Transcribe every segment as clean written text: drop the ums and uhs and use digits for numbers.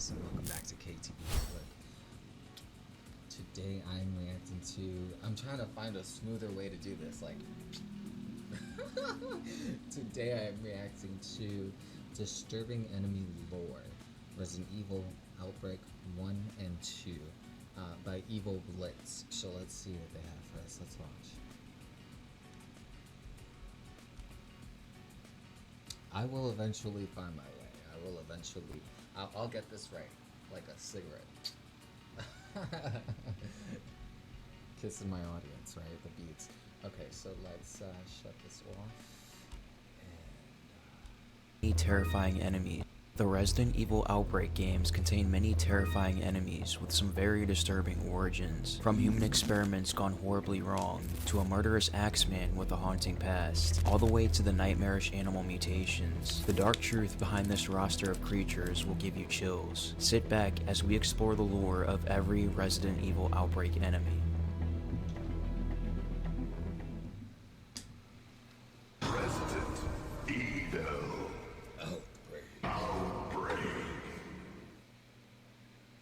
guys, and welcome back to KTV. Today I'm reacting to. I'm trying to find a smoother way to do this. Today I'm reacting to Disturbing Enemy Lore, Resident Evil Outbreak 1 and 2 by Evil Blitz. So let's see what they have for us. Let's watch. I will eventually find my way. I will eventually. I'll get this right, like a cigarette. Kissing my audience, right? The beats. Okay, so let's shut this off. Terrifying enemies. The Resident Evil Outbreak games contain many terrifying enemies with some very disturbing origins. From human experiments gone horribly wrong, to a murderous axeman with a haunting past, all the way to the nightmarish animal mutations. The dark truth behind this roster of creatures will give you chills. Sit back as we explore the lore of every Resident Evil Outbreak enemy.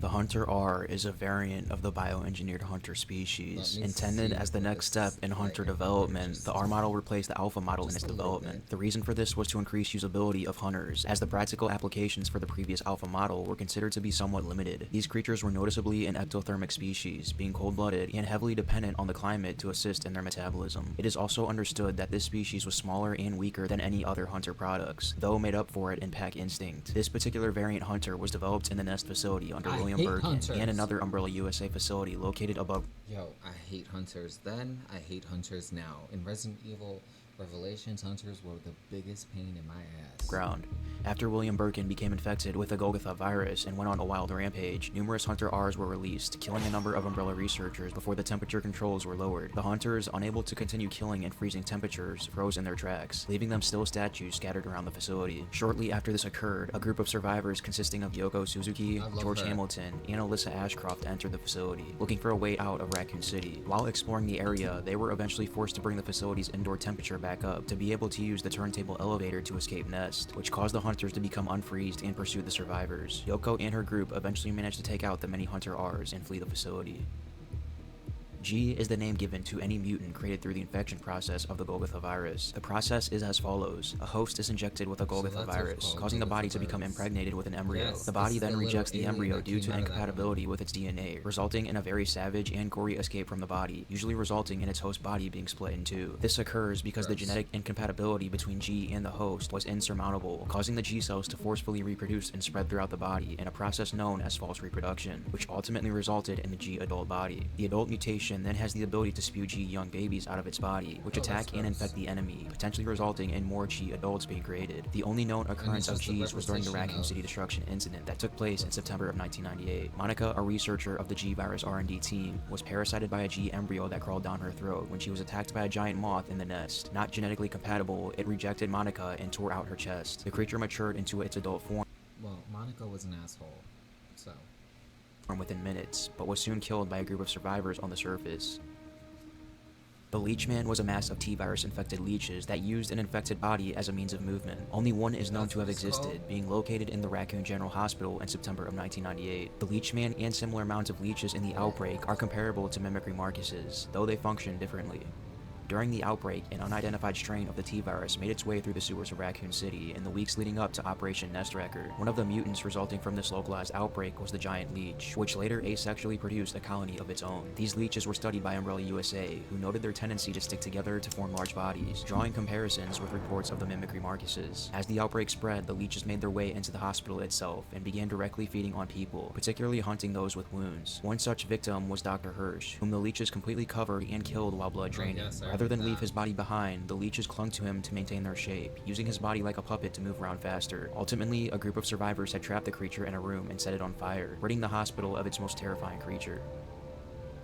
The Hunter R is a variant of the bioengineered Hunter species. Intended as the next step in Hunter development, the R model replaced the Alpha model in its development. The reason for this was to increase usability of Hunters, as the practical applications for the previous Alpha model were considered to be somewhat limited. These creatures were noticeably an ectothermic species, being cold-blooded and heavily dependent on the climate to assist in their metabolism. It is also understood that this species was smaller and weaker than any other Hunter products, though made up for it in pack instinct. This particular variant Hunter was developed in the Nest facility under William Birkin and another Umbrella USA facility located above. Yo, I hate Hunters then, I hate Hunters now. In Resident Evil Revelations, Hunters were the biggest pain in my ass. Ground. After William Birkin became infected with the Golgotha virus and went on a wild rampage, numerous Hunter Rs were released, killing a number of Umbrella researchers before the temperature controls were lowered. The Hunters, unable to continue killing in freezing temperatures, froze in their tracks, leaving them still statues scattered around the facility. Shortly after this occurred, a group of survivors consisting of Yoko Suzuki, George Hamilton, and Alyssa Ashcroft entered the facility, looking for a way out of Raccoon City. While exploring the area, they were eventually forced to bring the facility's indoor temperature back up to be able to use the turntable elevator to escape Nest, which caused the Hunters to become unfreezed and pursue the survivors. Yoko and her group eventually managed to take out the many Hunter Rs and flee the facility. G is the name given to any mutant created through the infection process of the Golgotha virus. The process is as follows. A host is injected with a Golgotha virus, causing the body to become impregnated with an embryo. The body then rejects the embryo due to incompatibility with its DNA, resulting in a very savage and gory escape from the body, usually resulting in its host body being split in two. This occurs because the genetic incompatibility between G and the host was insurmountable, causing the G cells to forcefully reproduce and spread throughout the body in a process known as false reproduction, which ultimately resulted in the G adult body. The adult mutation then has the ability to spew G young babies out of its body, which attack and infect the enemy, potentially resulting in more G adults being created. The only known occurrence of Gs was during the Raccoon City destruction incident that took place in September of 1998. Monica, a researcher of the G virus R&D team, was parasited by a G embryo that crawled down her throat when she was attacked by a giant moth in the nest. Not genetically compatible, it rejected Monica and tore out her chest. The creature matured into its adult form. Well, Monica was an asshole, so. Within minutes, but was soon killed by a group of survivors on the surface. The Leechman was a mass of T-virus infected leeches that used an infected body as a means of movement. Only one is known to have existed, being located in the Raccoon General Hospital in September of 1998. The Leechman and similar amounts of leeches in the outbreak are comparable to mimicry Marcuses, though they function differently. During the outbreak, an unidentified strain of the T-virus made its way through the sewers of Raccoon City in the weeks leading up to Operation Nest Record. One of the mutants resulting from this localized outbreak was the giant leech, which later asexually produced a colony of its own. These leeches were studied by Umbrella USA, who noted their tendency to stick together to form large bodies, drawing comparisons with reports of the mimicry Marcuses. As the outbreak spread, the leeches made their way into the hospital itself and began directly feeding on people, particularly hunting those with wounds. One such victim was Dr. Hirsch, whom the leeches completely covered and killed while blood draining. Rather than leave his body behind, the leeches clung to him to maintain their shape, using his body like a puppet to move around faster. Ultimately, a group of survivors had trapped the creature in a room and set it on fire, ridding the hospital of its most terrifying creature.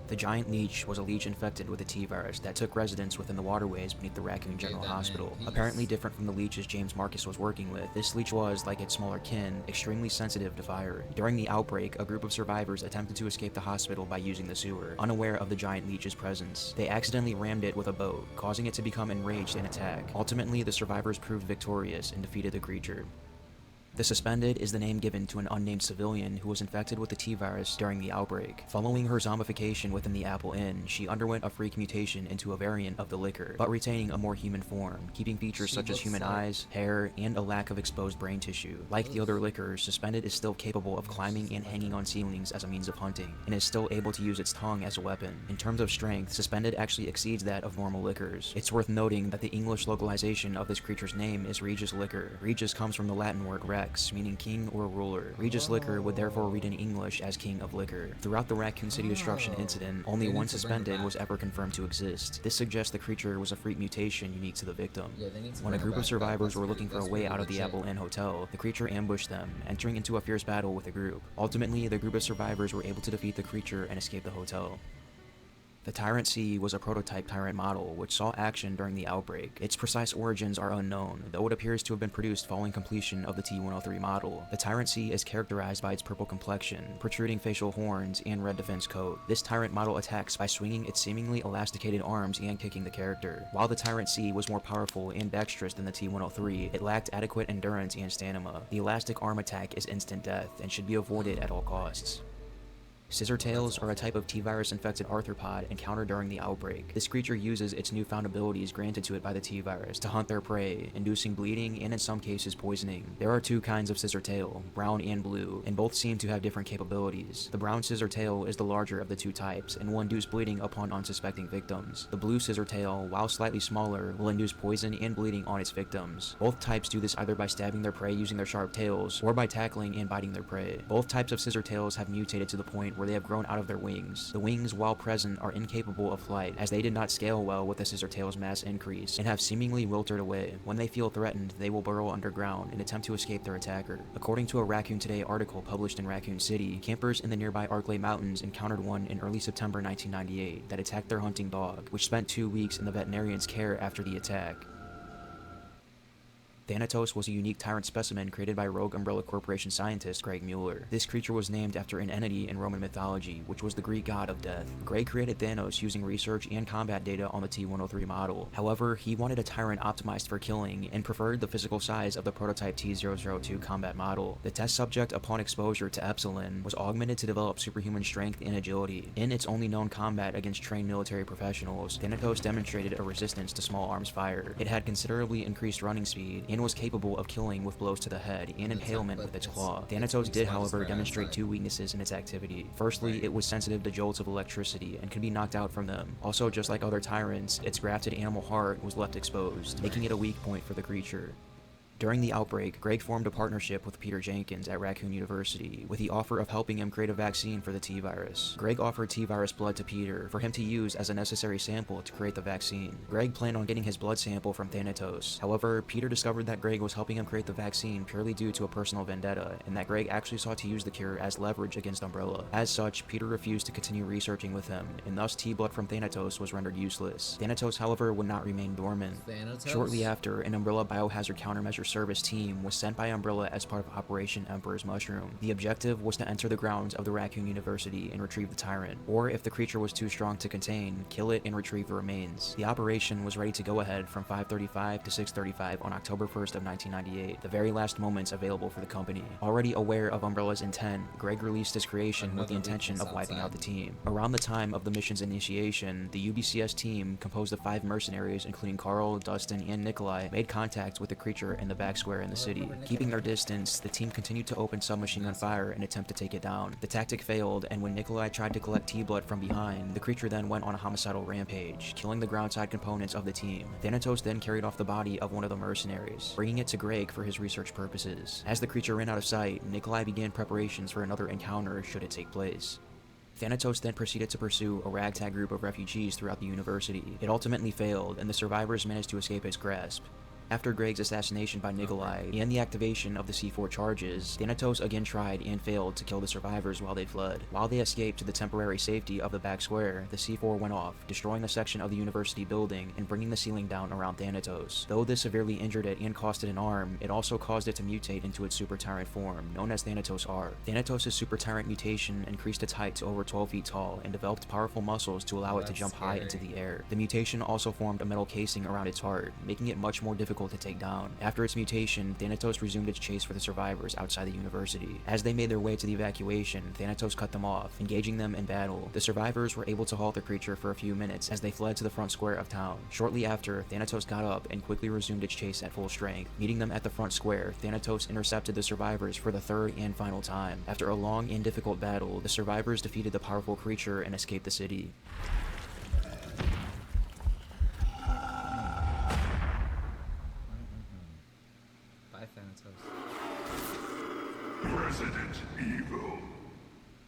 The giant leech was a leech infected with a T-virus that took residence within the waterways beneath the Raccoon General Hospital. Apparently different from the leeches James Marcus was working with, this leech was, like its smaller kin, extremely sensitive to fire. During the outbreak, a group of survivors attempted to escape the hospital by using the sewer, unaware of the giant leech's presence. They accidentally rammed it with a boat, causing it to become enraged and attack. Ultimately, the survivors proved victorious and defeated the creature. The Suspended is the name given to an unnamed civilian who was infected with the T-virus during the outbreak. Following her zombification within the Apple Inn, she underwent a freak mutation into a variant of the liquor, but retaining a more human form, keeping features such as human eyes, hair, and a lack of exposed brain tissue. Like the other liquors, Suspended is still capable of climbing and hanging on ceilings as a means of hunting, and is still able to use its tongue as a weapon. In terms of strength, Suspended actually exceeds that of normal liquors. It's worth noting that the English localization of this creature's name is Regus Liquor. Regus comes from the Latin word rex, meaning king or ruler. Regus Liquor would therefore read in English as King of Liquor. Throughout the Raccoon City destruction incident, only one Suspended was ever confirmed to exist. This suggests the creature was a freak mutation unique to the victim. When a group of survivors were looking for a way out of the Apple Inn Hotel, the creature ambushed them, entering into a fierce battle with the group. Ultimately, the group of survivors were able to defeat the creature and escape the hotel. The Tyrant C was a prototype Tyrant model, which saw action during the outbreak. Its precise origins are unknown, though it appears to have been produced following completion of the T-103 model. The Tyrant C is characterized by its purple complexion, protruding facial horns, and red defense coat. This Tyrant model attacks by swinging its seemingly elasticated arms and kicking the character. While the Tyrant C was more powerful and dexterous than the T-103, it lacked adequate endurance and stamina. The elastic arm attack is instant death, and should be avoided at all costs. Scissortails are a type of T-virus-infected arthropod encountered during the outbreak. This creature uses its newfound abilities granted to it by the T-virus to hunt their prey, inducing bleeding and in some cases poisoning. There are two kinds of scissortail, brown and blue, and both seem to have different capabilities. The brown scissortail is the larger of the two types and will induce bleeding upon unsuspecting victims. The blue scissortail, while slightly smaller, will induce poison and bleeding on its victims. Both types do this either by stabbing their prey using their sharp tails, or by tackling and biting their prey. Both types of scissortails have mutated to the point where they have grown out of their wings. The wings, while present, are incapable of flight, as they did not scale well with the scissortail's mass increase, and have seemingly wilted away. When they feel threatened, they will burrow underground and attempt to escape their attacker. According to a Raccoon Today article published in Raccoon City, campers in the nearby Arklay Mountains encountered one in early September 1998 that attacked their hunting dog, which spent 2 weeks in the veterinarian's care after the attack. Thanatos was a unique tyrant specimen created by Rogue Umbrella Corporation scientist Greg Mueller. This creature was named after an entity in Roman mythology, which was the Greek god of death. Greg created Thanos using research and combat data on the T-103 model. However, he wanted a tyrant optimized for killing and preferred the physical size of the prototype T-002 combat model. The test subject, upon exposure to Epsilon, was augmented to develop superhuman strength and agility. In its only known combat against trained military professionals, Thanatos demonstrated a resistance to small arms fire. It had considerably increased running speed and was capable of killing with blows to the head and impalement with its claw. Thanatos did, however, demonstrate two weaknesses in its activity. Firstly, it was sensitive to jolts of electricity and could be knocked out from them. Also, just like other tyrants, its grafted animal heart was left exposed, making it a weak point for the creature. During the outbreak, Greg formed a partnership with Peter Jenkins at Raccoon University with the offer of helping him create a vaccine for the T-virus. Greg offered T-virus blood to Peter for him to use as a necessary sample to create the vaccine. Greg planned on getting his blood sample from Thanatos. However, Peter discovered that Greg was helping him create the vaccine purely due to a personal vendetta, and that Greg actually sought to use the cure as leverage against Umbrella. As such, Peter refused to continue researching with him, and thus T-blood from Thanatos was rendered useless. Thanatos, however, would not remain dormant. Shortly after, an Umbrella Biohazard Countermeasure Service team was sent by Umbrella as part of Operation Emperor's Mushroom. The objective was to enter the grounds of the Raccoon University and retrieve the tyrant, or if the creature was too strong to contain, kill it and retrieve the remains. The operation was ready to go ahead from 5:35 to 6:35 on October 1st of 1998, the very last moments available for the company. Already aware of Umbrella's intent, Greg released his creation with the intention of wiping out the team. Around the time of the mission's initiation, the UBCS team, composed of 5 mercenaries including Carl, Dustin, and Nikolai, made contact with the creature in the back square in the city. Keeping their distance, the team continued to open submachine gun fire and attempt to take it down. The tactic failed, and when Nikolai tried to collect T-blood from behind, the creature then went on a homicidal rampage, killing the groundside components of the team. Thanatos then carried off the body of one of the mercenaries, bringing it to Greg for his research purposes. As the creature ran out of sight, Nikolai began preparations for another encounter should it take place. Thanatos then proceeded to pursue a ragtag group of refugees throughout the university. It ultimately failed, and the survivors managed to escape his grasp. After Greg's assassination by Nikolai and the activation of the C4 charges, Thanatos again tried and failed to kill the survivors while they fled. While they escaped to the temporary safety of the back square, the C4 went off, destroying a section of the university building and bringing the ceiling down around Thanatos. Though this severely injured it and cost it an arm, it also caused it to mutate into its super tyrant form, known as Thanatos R. Thanatos' super tyrant mutation increased its height to over 12 feet tall and developed powerful muscles to allow it to jump high into the air. The mutation also formed a metal casing around its heart, making it much more difficult difficult to take down. After its mutation, Thanatos resumed its chase for the survivors outside the university. As they made their way to the evacuation, Thanatos cut them off, engaging them in battle. The survivors were able to halt the creature for a few minutes as they fled to the front square of town. Shortly after, Thanatos got up and quickly resumed its chase at full strength. Meeting them at the front square, Thanatos intercepted the survivors for the third and final time. After a long and difficult battle, the survivors defeated the powerful creature and escaped the city. Bye, Thanatos. Resident Evil.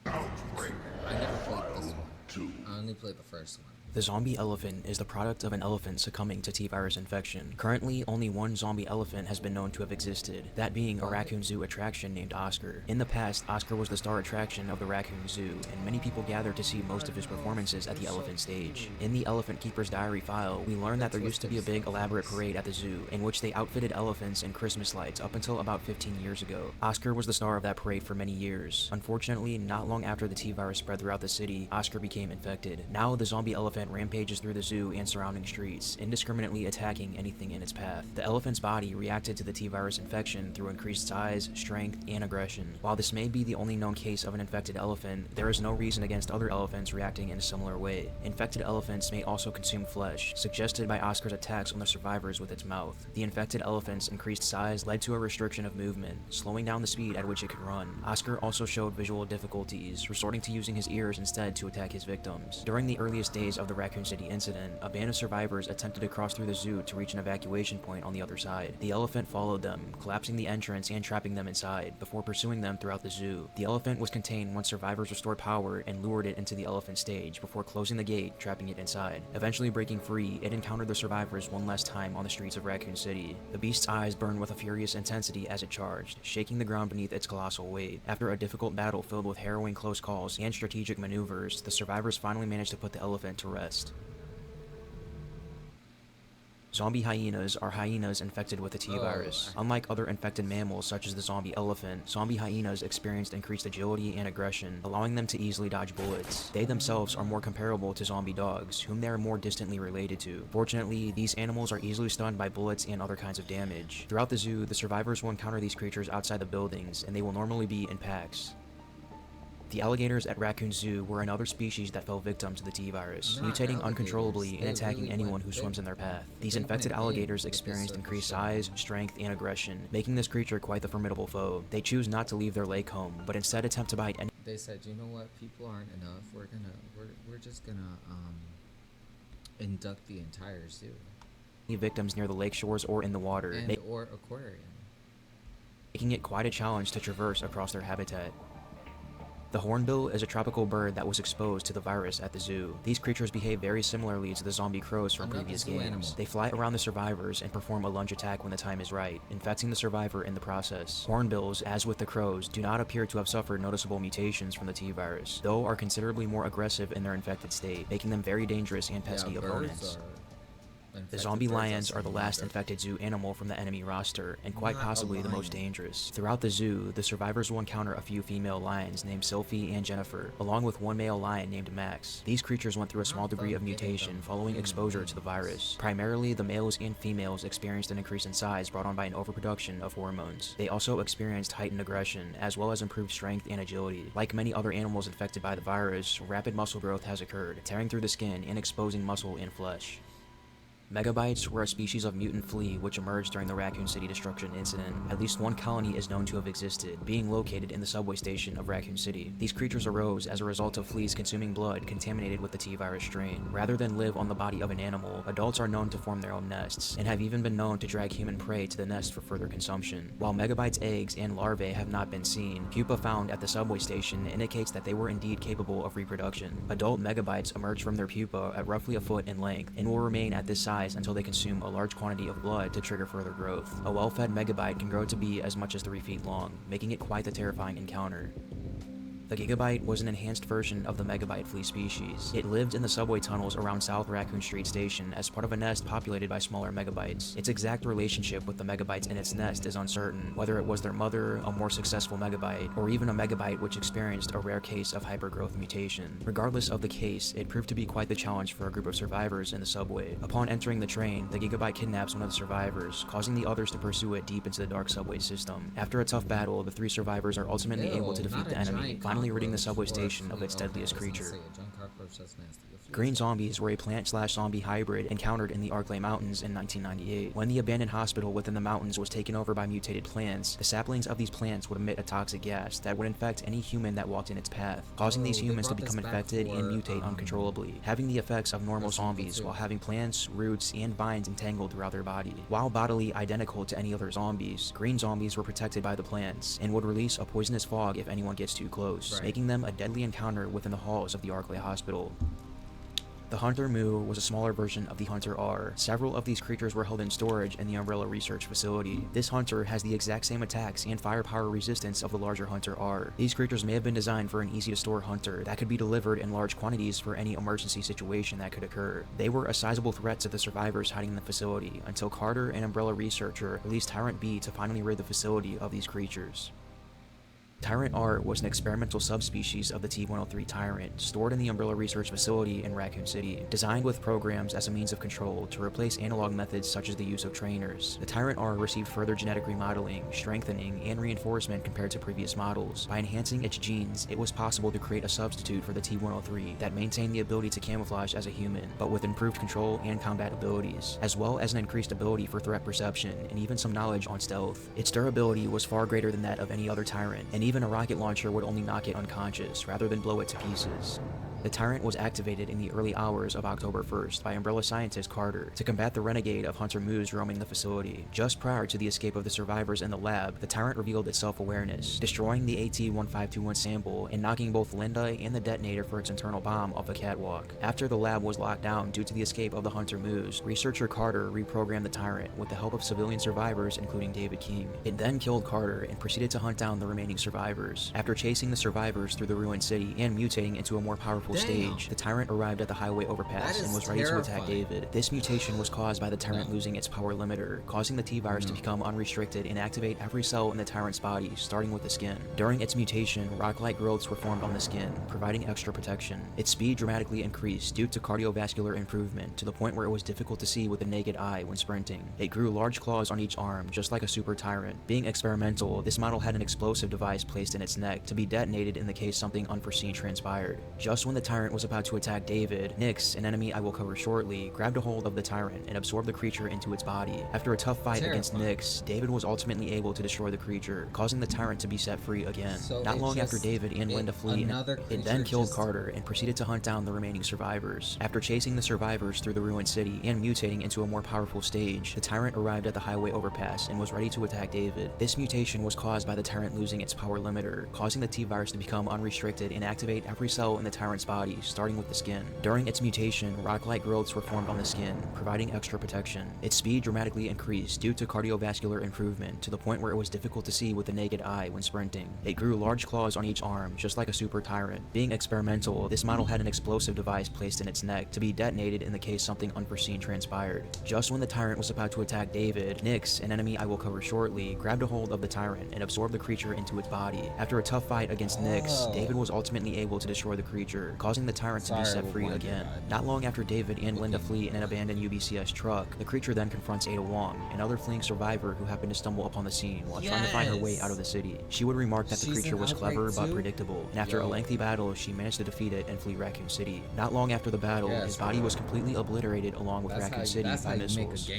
Outbreak. I never played this one. 2. I only played the first one. The zombie elephant is the product of an elephant succumbing to T-virus infection. Currently, only one zombie elephant has been known to have existed, that being a Raccoon Zoo attraction named Oscar. In the past, Oscar was the star attraction of the Raccoon Zoo, and many people gathered to see most of his performances at the elephant stage. In the Elephant Keeper's Diary file, we learn that there used to be a big elaborate parade at the zoo, in which they outfitted elephants in Christmas lights up until about 15 years ago. Oscar was the star of that parade for many years. Unfortunately, not long after the T-virus spread throughout the city, Oscar became infected. Now, the zombie elephant rampages through the zoo and surrounding streets, indiscriminately attacking anything in its path. The elephant's body reacted to the T-virus infection through increased size, strength, and aggression. While this may be the only known case of an infected elephant, there is no reason against other elephants reacting in a similar way. Infected elephants may also consume flesh, suggested by Oscar's attacks on the survivors with its mouth. The infected elephant's increased size led to a restriction of movement, slowing down the speed at which it could run. Oscar also showed visual difficulties, resorting to using his ears instead to attack his victims. During the earliest days of the Raccoon City incident, a band of survivors attempted to cross through the zoo to reach an evacuation point on the other side. The elephant followed them, collapsing the entrance and trapping them inside, before pursuing them throughout the zoo. The elephant was contained once survivors restored power and lured it into the elephant stage before closing the gate, trapping it inside. Eventually breaking free, it encountered the survivors one last time on the streets of Raccoon City. The beast's eyes burned with a furious intensity as it charged, shaking the ground beneath its colossal weight. After a difficult battle filled with harrowing close calls and strategic maneuvers, the survivors finally managed to put the elephant to rest. Zombie hyenas are hyenas infected with the T-virus. Unlike other infected mammals such as the zombie elephant, zombie hyenas experienced increased agility and aggression, allowing them to easily dodge bullets. They themselves are more comparable to zombie dogs, whom they are more distantly related to. Fortunately, these animals are easily stunned by bullets and other kinds of damage. Throughout the zoo, the survivors will encounter these creatures outside the buildings, and they will normally be in packs. The alligators at Raccoon Zoo were another species that fell victim to the T-virus, mutating uncontrollably and attacking anyone who swims in their path. These infected alligators experienced increased size, strength, and aggression, making this creature quite the formidable foe. They choose not to leave their lake home, but instead attempt to bite any. They said, you know what, people aren't enough. We're just gonna induct the entire zoo. Victims near the lake shores or in the water, or aquarium, making it quite a challenge to traverse across their habitat. The hornbill is a tropical bird that was exposed to the virus at the zoo. These creatures behave very similarly to the zombie crows from previous games. They fly around the survivors and perform a lunge attack when the time is right, infecting the survivor in the process. Hornbills, as with the crows, do not appear to have suffered noticeable mutations from the T-virus, though are considerably more aggressive in their infected state, making them very dangerous and pesky opponents. The zombie lions are the last infected zoo animal from the enemy roster, and quite possibly the most dangerous. Throughout the zoo, the survivors will encounter a few female lions named Sylphie and Jennifer, along with one male lion named Max. These creatures went through a small degree of mutation following exposure to the virus. Primarily, the males and females experienced an increase in size brought on by an overproduction of hormones. They also experienced heightened aggression, as well as improved strength and agility. Like many other animals infected by the virus, rapid muscle growth has occurred, tearing through the skin and exposing muscle and flesh. Megabites were a species of mutant flea which emerged during the Raccoon City destruction incident. At least one colony is known to have existed, being located in the subway station of Raccoon City. These creatures arose as a result of fleas consuming blood contaminated with the T-virus strain. Rather than live on the body of an animal, adults are known to form their own nests, and have even been known to drag human prey to the nest for further consumption. While Megabites' eggs and larvae have not been seen, pupa found at the subway station indicates that they were indeed capable of reproduction. Adult Megabites emerge from their pupa at roughly a foot in length, and will remain at this size until they consume a large quantity of blood to trigger further growth. A well-fed megabite can grow to be as much as 3 feet long, making it quite the terrifying encounter. The Gigabyte was an enhanced version of the Megabyte flea species. It lived in the subway tunnels around South Raccoon Street Station as part of a nest populated by smaller megabytes. Its exact relationship with the megabytes in its nest is uncertain, whether it was their mother, a more successful megabyte, or even a megabyte which experienced a rare case of hypergrowth mutation. Regardless of the case, it proved to be quite the challenge for a group of survivors in the subway. Upon entering the train, the Gigabyte kidnaps one of the survivors, causing the others to pursue it deep into the dark subway system. After a tough battle, the 3 survivors are ultimately able to defeat the enemy, finally ridding the subway station of its deadliest creature. Green zombies were a plant-slash-zombie hybrid encountered in the Arklay Mountains in 1998. When the abandoned hospital within the mountains was taken over by mutated plants, the saplings of these plants would emit a toxic gas that would infect any human that walked in its path, causing these humans to become infected and mutate uncontrollably, having the effects of normal zombies while having plants, roots, and vines entangled throughout their body. While bodily identical to any other zombies, green zombies were protected by the plants and would release a poisonous fog if anyone gets too close, making them a deadly encounter within the halls of the Arklay Hospital. The Hunter Mu was a smaller version of the Hunter R. Several of these creatures were held in storage in the Umbrella Research Facility. This Hunter has the exact same attacks and firepower resistance of the larger Hunter R. These creatures may have been designed for an easy-to-store Hunter that could be delivered in large quantities for any emergency situation that could occur. They were a sizable threat to the survivors hiding in the facility until Carter, an Umbrella researcher, released Tyrant B to finally rid the facility of these creatures. Tyrant R was an experimental subspecies of the T-103 Tyrant, stored in the Umbrella Research Facility in Raccoon City, designed with programs as a means of control to replace analog methods such as the use of trainers. The Tyrant R received further genetic remodeling, strengthening, and reinforcement compared to previous models. By enhancing its genes, it was possible to create a substitute for the T-103 that maintained the ability to camouflage as a human, but with improved control and combat abilities, as well as an increased ability for threat perception and even some knowledge on stealth. Its durability was far greater than that of any other Tyrant, and even a rocket launcher would only knock it unconscious rather than blow it to pieces. The Tyrant was activated in the early hours of October 1st by Umbrella scientist Carter to combat the renegade of Hunter Moose roaming the facility. Just prior to the escape of the survivors in the lab, the Tyrant revealed its self-awareness, destroying the AT-1521 sample and knocking both Linda and the detonator for its internal bomb off the catwalk. After the lab was locked down due to the escape of the Hunter Moose, researcher Carter reprogrammed the Tyrant with the help of civilian survivors including David King. It then killed Carter and proceeded to hunt down the remaining survivors. After chasing the survivors through the ruined city and mutating into a more powerful stage, the Tyrant arrived at the highway overpass and was ready to attack David. This mutation was caused by the Tyrant losing its power limiter, causing the T-virus to become unrestricted and activate every cell in the Tyrant's body, starting with the skin. During its mutation, rock-like growths were formed on the skin, providing extra protection. Its speed dramatically increased due to cardiovascular improvement, to the point where it was difficult to see with the naked eye when sprinting. It grew large claws on each arm, just like a super Tyrant. Being experimental, this model had an explosive device placed in its neck to be detonated in the case something unforeseen transpired. Just when the Tyrant was about to attack David, Nyx, an enemy I will cover shortly, grabbed a hold of the Tyrant and absorbed the creature into its body. After a tough fight against Nyx, David was ultimately able to destroy the creature, causing the Tyrant to be set free again. Not long after David and Linda flee, it then killed Carter and proceeded to hunt down the remaining survivors. After chasing the survivors through the ruined city and mutating into a more powerful stage, the Tyrant arrived at the highway overpass and was ready to attack David. This mutation was caused by the Tyrant losing its power limiter, causing the T-virus to become unrestricted and activate every cell in the Tyrant's body, starting with the skin. During its mutation, rock-like growths were formed on the skin, providing extra protection. Its speed dramatically increased due to cardiovascular improvement, to the point where it was difficult to see with the naked eye when sprinting. It grew large claws on each arm, just like a super Tyrant. Being experimental, this model had an explosive device placed in its neck to be detonated in the case something unforeseen transpired. Just when the Tyrant was about to attack David, Nyx, an enemy I will cover shortly, grabbed a hold of the Tyrant and absorbed the creature into its body. After a tough fight against Nyx, David was ultimately able to destroy the creature, causing the Tyrant to be set free again. Not long after David and Linda flee in an abandoned UBCS truck, the creature then confronts Ada Wong, another fleeing survivor who happened to stumble upon the scene while trying to find her way out of the city. She would remark that the creature was clever but predictable, and after a lengthy battle, she managed to defeat it and flee Raccoon City. Not long after the battle, his body was completely obliterated along with Raccoon City by missiles.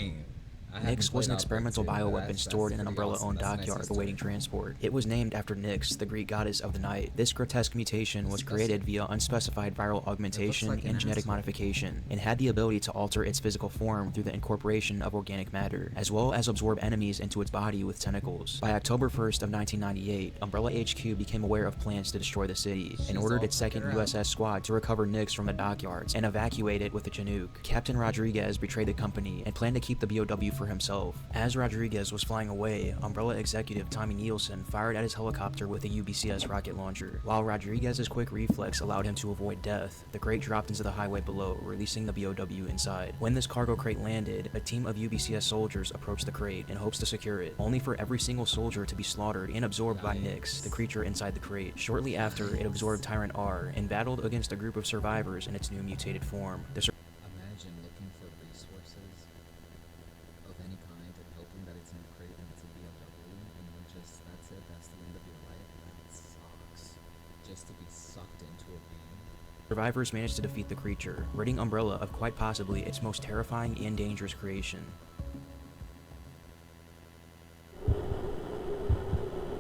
Nyx was an experimental bioweapon stored in an Umbrella-owned dockyard awaiting transport. It was named after Nyx, the Greek goddess of the night. This grotesque mutation was created via unspecified viral augmentation and genetic modification, and had the ability to alter its physical form through the incorporation of organic matter, as well as absorb enemies into its body with tentacles. By October 1st of 1998, Umbrella HQ became aware of plans to destroy the city, and ordered its second USS squad to recover Nyx from the dockyards and evacuate it with a Chinook. Captain Rodriguez betrayed the company and planned to keep the BOW for for himself. As Rodriguez was flying away, Umbrella executive Tommy Nielsen fired at his helicopter with a UBCS rocket launcher. While Rodriguez's quick reflex allowed him to avoid death, the crate dropped into the highway below, releasing the BOW inside. When this cargo crate landed, a team of UBCS soldiers approached the crate in hopes to secure it, only for every single soldier to be slaughtered and absorbed by Nyx, the creature inside the crate. Shortly after, it absorbed Tyrant R and battled against a group of survivors in its new mutated form. Imagine looking for resources of any kind and hoping that it's in a crate and it's a BOW and then just, that's it, that's the end of your life. That sucks. Just to be sucked into a beam. Survivors managed to defeat the creature, ridding Umbrella of quite possibly its most terrifying and dangerous creation.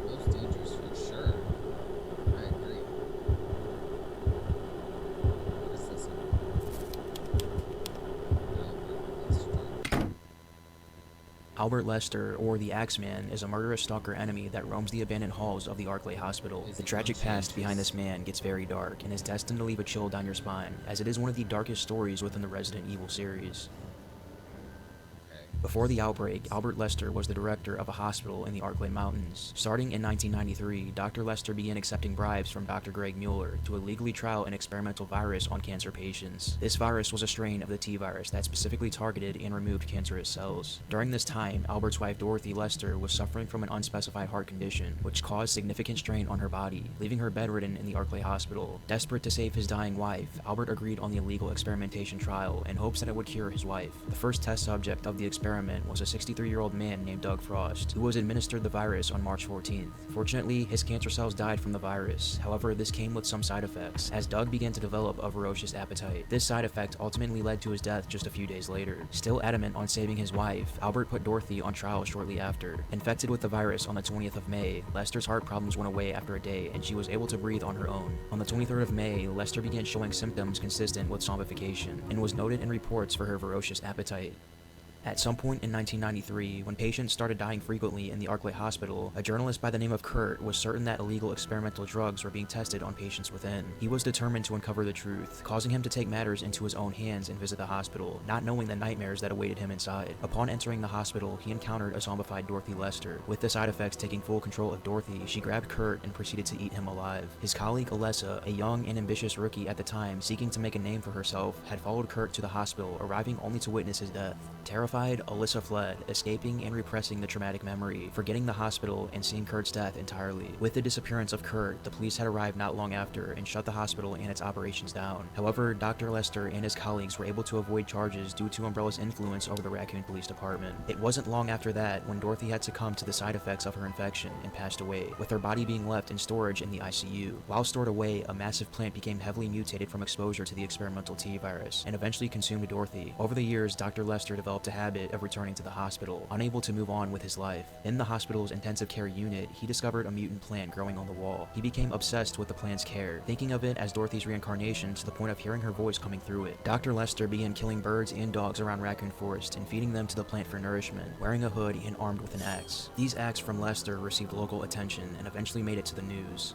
Most dangerous for sure. I agree. What is this? Albert Lester, or the Axeman, is a murderous stalker enemy that roams the abandoned halls of the Arklay Hospital. The tragic past behind this man gets very dark and is destined to leave a chill down your spine, as it is one of the darkest stories within the Resident Evil series. Before the outbreak, Albert Lester was the director of a hospital in the Arklay Mountains. Starting in 1993, Dr. Lester began accepting bribes from Dr. Greg Mueller to illegally trial an experimental virus on cancer patients. This virus was a strain of the T-virus that specifically targeted and removed cancerous cells. During this time, Albert's wife Dorothy Lester was suffering from an unspecified heart condition, which caused significant strain on her body, leaving her bedridden in the Arklay Hospital. Desperate to save his dying wife, Albert agreed on the illegal experimentation trial in hopes that it would cure his wife. The first test subject of the experiment was a 63-year-old man named Doug Frost, who was administered the virus on March 14th. Fortunately, his cancer cells died from the virus. However, this came with some side effects, as Doug began to develop a voracious appetite. This side effect ultimately led to his death just a few days later. Still adamant on saving his wife, Albert put Dorothy on trial shortly after. Infected with the virus on the 20th of May, Lester's heart problems went away after a day, and she was able to breathe on her own. On the 23rd of May, Lester began showing symptoms consistent with zombification, and was noted in reports for her voracious appetite. At some point in 1993, when patients started dying frequently in the Arklay Hospital, a journalist by the name of Kurt was certain that illegal experimental drugs were being tested on patients within. He was determined to uncover the truth, causing him to take matters into his own hands and visit the hospital, not knowing the nightmares that awaited him inside. Upon entering the hospital, he encountered a zombified Dorothy Lester. With the side effects taking full control of Dorothy, she grabbed Kurt and proceeded to eat him alive. His colleague Alessa, a young and ambitious rookie at the time seeking to make a name for herself, had followed Kurt to the hospital, arriving only to witness his death. Terrified, Alessa fled, escaping and repressing the traumatic memory, forgetting the hospital and seeing Kurt's death entirely. With the disappearance of Kurt, the police had arrived not long after and shut the hospital and its operations down. However, Dr. Lester and his colleagues were able to avoid charges due to Umbrella's influence over the Raccoon Police Department. It wasn't long after that when Dorothy had succumbed to the side effects of her infection and passed away, with her body being left in storage in the ICU. While stored away, a massive plant became heavily mutated from exposure to the experimental T-virus, and eventually consumed Dorothy. Over the years, Dr. Lester developed a habit of returning to the hospital, unable to move on with his life. In the hospital's intensive care unit, he discovered a mutant plant growing on the wall. He became obsessed with the plant's care, thinking of it as Dorothy's reincarnation to the point of hearing her voice coming through it. Dr. Lester began killing birds and dogs around Raccoon Forest and feeding them to the plant for nourishment, wearing a hood and armed with an axe. These acts from Lester received local attention and eventually made it to the news.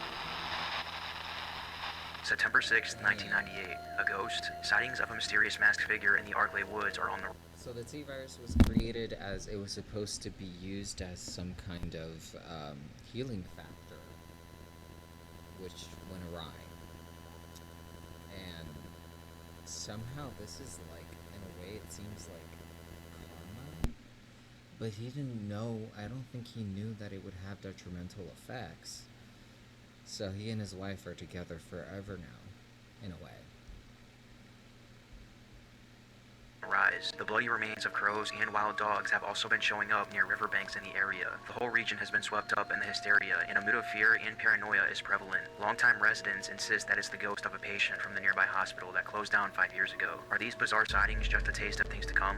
September 6, 1998. A ghost. Sightings of a mysterious masked figure in the Arklay woods are on the... So the T-virus was created as it was supposed to be used as some kind of healing factor, which went awry. And somehow this is like, in a way, it seems like karma. But he didn't know, I don't think he knew that it would have detrimental effects. So he and his wife are together forever now, in a way. Rise. The bloody remains of crows and wild dogs have also been showing up near riverbanks in the area. The whole region has been swept up in the hysteria, and a mood of fear and paranoia is prevalent. Longtime residents insist that it's the ghost of a patient from the nearby hospital that closed down 5 years ago. Are these bizarre sightings just a taste of things to come?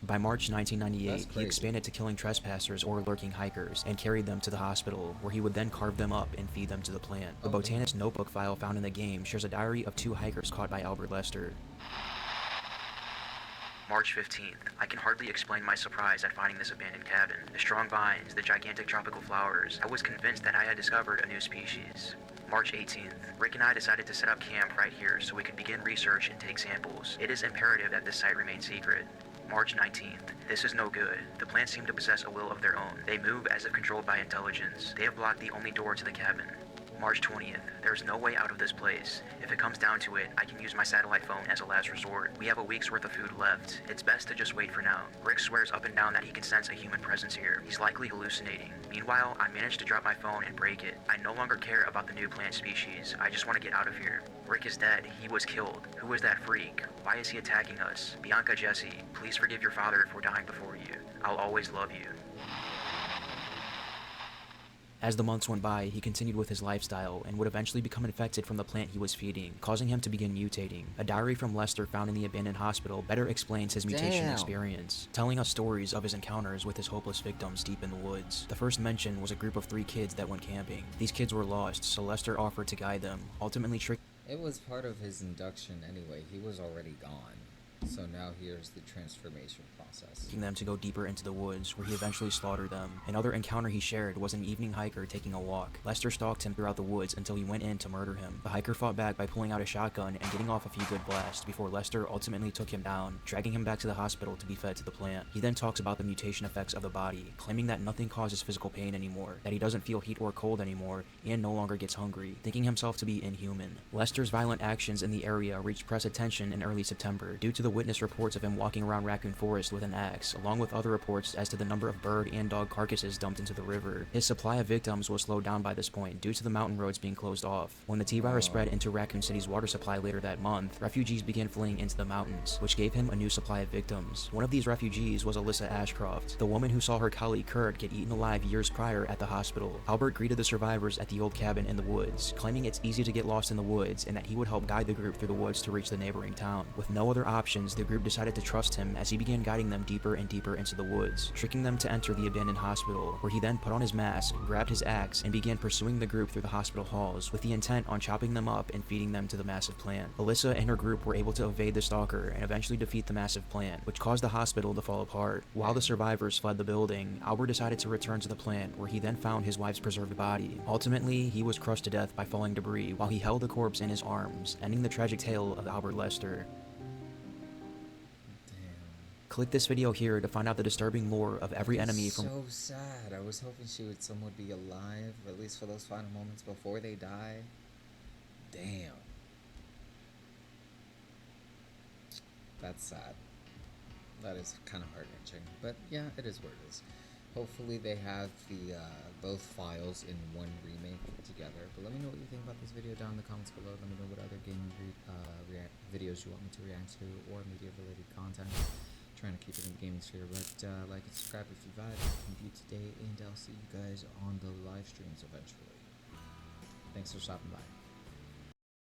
By March 1998, he expanded to killing trespassers or lurking hikers and carried them to the hospital, where he would then carve them up and feed them to the plant. The botanist notebook file found in the game shares a diary of 2 hikers caught by Albert Lester. March 15th. I can hardly explain my surprise at finding this abandoned cabin. The strong vines, the gigantic tropical flowers. I was convinced that I had discovered a new species. March 18th. Rick and I decided to set up camp right here so we could begin research and take samples. It is imperative that this site remain secret. March 19th. This is no good. The plants seem to possess a will of their own. They move as if controlled by intelligence. They have blocked the only door to the cabin. March 20th. There's no way out of this place. If it comes down to it, I can use my satellite phone as a last resort. We have a week's worth of food left. It's best to just wait for now. Rick swears up and down that he can sense a human presence here. He's likely hallucinating. Meanwhile, I managed to drop my phone and break it. I no longer care about the new plant species. I just want to get out of here. Rick is dead. He was killed. Who is that freak? Why is he attacking us? Bianca, Jesse, please forgive your father if we're dying before you. I'll always love you. As the months went by, he continued with his lifestyle and would eventually become infected from the plant he was feeding, causing him to begin mutating. A diary from Lester found in the abandoned hospital better explains his mutation experience, telling us stories of his encounters with his hopeless victims deep in the woods. The first mention was a group of 3 kids that went camping. These kids were lost, so Lester offered to guide them, ultimately tricking It was part of his induction anyway. He was already gone. So now here's the transformation process. them to go deeper into the woods, where he eventually slaughtered them. Another encounter he shared was an evening hiker taking a walk. Lester stalked him throughout the woods until he went in to murder him. The hiker fought back by pulling out a shotgun and getting off a few good blasts before Lester ultimately took him down, dragging him back to the hospital to be fed to the plant. He then talks about the mutation effects of the body, claiming that nothing causes physical pain anymore, that he doesn't feel heat or cold anymore, and no longer gets hungry, thinking himself to be inhuman. Lester's violent actions in the area reached press attention in early September due to the witness reports of him walking around Raccoon Forest with an axe, along with other reports as to the number of bird and dog carcasses dumped into the river. His supply of victims was slowed down by this point due to the mountain roads being closed off. When the T-virus spread into Raccoon City's water supply later that month, refugees began fleeing into the mountains, which gave him a new supply of victims. One of these refugees was Alyssa Ashcroft, the woman who saw her colleague Kurt get eaten alive years prior at the hospital. Albert greeted the survivors at the old cabin in the woods, claiming it's easy to get lost in the woods and that he would help guide the group through the woods to reach the neighboring town. With no other options, the group decided to trust him as he began guiding them deeper and deeper into the woods, tricking them to enter the abandoned hospital, where he then put on his mask, grabbed his axe, and began pursuing the group through the hospital halls with the intent on chopping them up and feeding them to the massive plant. Alyssa and her group were able to evade the stalker and eventually defeat the massive plant, which caused the hospital to fall apart. While the survivors fled the building, Albert decided to return to the plant, where he then found his wife's preserved body. Ultimately, he was crushed to death by falling debris while he held the corpse in his arms, ending the tragic tale of Albert Lester. Click this video here to find out the disturbing lore of every enemy from— So sad. I was hoping she would somewhat be alive, at least for those final moments before they die. Damn. That's sad. That is kind of heart-wrenching. But yeah, it is what it is. Hopefully they have the both files in one remake together. But let me know what you think about this video down in the comments below. Let me know what other gaming videos you want me to react to or media-related content. Trying to keep it in the gaming sphere, but like and subscribe if you vibe. Can be today, and I'll see you guys on the live streams eventually. Thanks for stopping by.